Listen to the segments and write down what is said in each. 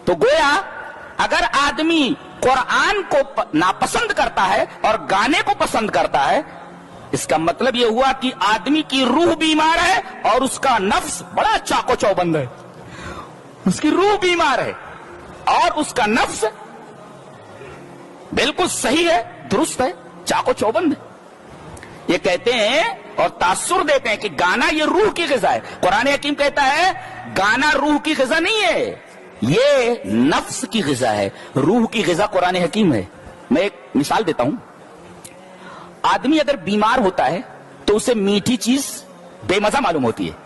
تو گویا اگر آدمی قرآن کو ناپسند کرتا ہے اور گانے کو پسند کرتا ہے، اس کا مطلب یہ ہوا کہ آدمی کی روح بیمار ہے اور اس کا نفس بڑا چاقو چوبند ہے. اس کی روح بیمار ہے اور اس کا نفس بالکل صحیح ہے، درست ہے، چاقو چوبند ہے. یہ کہتے ہیں اور تاثر دیتے ہیں کہ گانا یہ روح کی غذا ہے. قرآن حکیم کہتا ہے گانا روح کی غذا نہیں ہے، یہ نفس کی غذا ہے. روح کی غذا قرآن حکیم ہے. میں ایک مثال دیتا ہوں. آدمی اگر بیمار ہوتا ہے تو اسے میٹھی چیز بے مزہ معلوم ہوتی ہے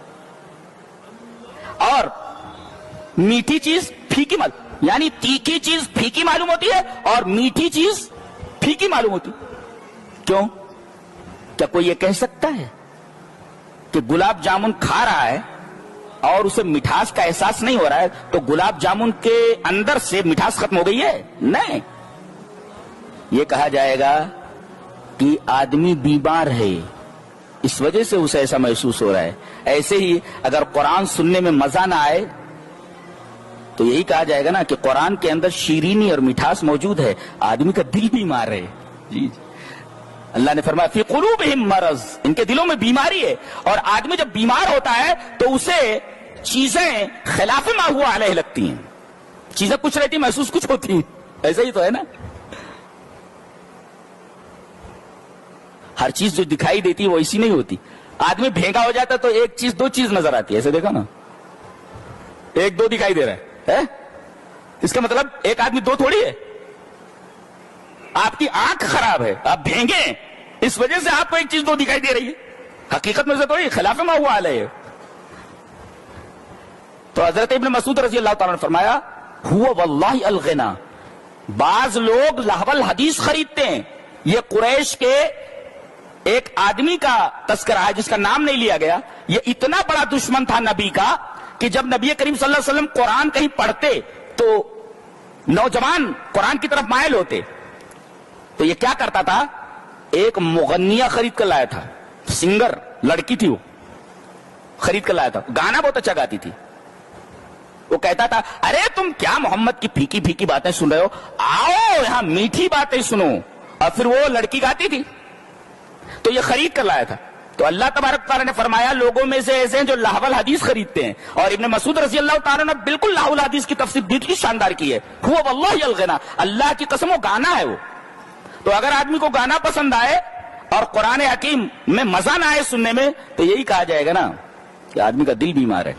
اور میٹھی چیز پھیکی معلوم، یعنی تیکھی چیز پھیکی معلوم ہوتی ہے اور میٹھی چیز پھیکی معلوم ہوتی. کیوں؟ کیا کوئی یہ کہہ سکتا ہے کہ گلاب جامن کھا رہا ہے اور اسے مٹھاس کا احساس نہیں ہو رہا ہے تو گلاب جامن کے اندر سے مٹھاس ختم ہو گئی ہے؟ نہیں. یہ کہا جائے گا کہ آدمی بیمار ہے، اس وجہ سے اسے ایسا محسوس ہو رہا ہے. ایسے ہی اگر قرآن سننے میں مزہ نہ آئے تو یہی کہا جائے گا نا کہ قرآن کے اندر شیرینی اور مٹھاس موجود ہے، آدمی کا دل بیمار ہے. جی اللہ نے فرمایا فی قلوبہم مرض، ان کے دلوں میں بیماری ہے. اور آدمی جب بیمار ہوتا ہے تو اسے چیزیں خلاف ما ہوا علیہ لگتی ہیں، چیزیں کچھ رہتی محسوس کچھ ہوتی ہیں. ایسا ہی تو ہے نا. ہر چیز جو دکھائی دیتی ہے وہ ایسی نہیں ہوتی. آدمی بھینگا ہو جاتا ہے تو ایک چیز دو چیز نظر آتی ہے. ایسے دیکھا نا، ایک دو دکھائی دے رہا ہے. اس کا مطلب ایک آدمی دو تھوڑی ہے. آپ کی آنکھ خراب ہے، آپ بھینگے ہیں، اس وجہ سے آپ کو ایک چیز دو دکھائی دے رہی ہے. حقیقت میں سے تو خلاف ما ہوا علیہ. تو حضرت ابن مسعود رضی اللہ تعالیٰ نے فرمایا ہوا واللہ الغنا. بعض لوگ لہو الحدیث خریدتے ہیں. یہ قریش کے ایک آدمی کا تذکرہ ہے جس کا نام نہیں لیا گیا. یہ اتنا بڑا دشمن تھا نبی کا کہ جب نبی کریم صلی اللہ علیہ وسلم قرآن کہیں پڑھتے تو نوجوان قرآن کی طرف مائل ہوتے. تو یہ کیا کرتا تھا، ایک مغنیہ خرید کر لایا تھا. سنگر لڑکی تھی، وہ خرید کر لایا تھا. گانا بہت اچھا گاتی تھی. وہ کہتا تھا ارے تم کیا محمد کی پھیکی پھیکی باتیں سن رہے ہو، آؤ یہاں میٹھی باتیں سنو. اور پھر وہ لڑکی گاتی تھی تو یہ خرید کر لایا تھا. تو اللہ تبارک تعالیٰ نے فرمایا لوگوں میں سے ایسے ہیں جو لہو الحدیث خریدتے ہیں. اور ابن مسعود رضی اللہ تعالیٰ نے بالکل لہو الحدیث کی تفسیر بہت شاندار کی ہے. ہوا واللہ الغنا، اللہ کی قسم وہ گانا ہے وہ. تو اگر آدمی کو گانا پسند آئے اور قرآن حکیم میں مزہ نہ آئے سننے میں تو یہی کہا جائے گا نا کہ آدمی کا دل بیمار ہے.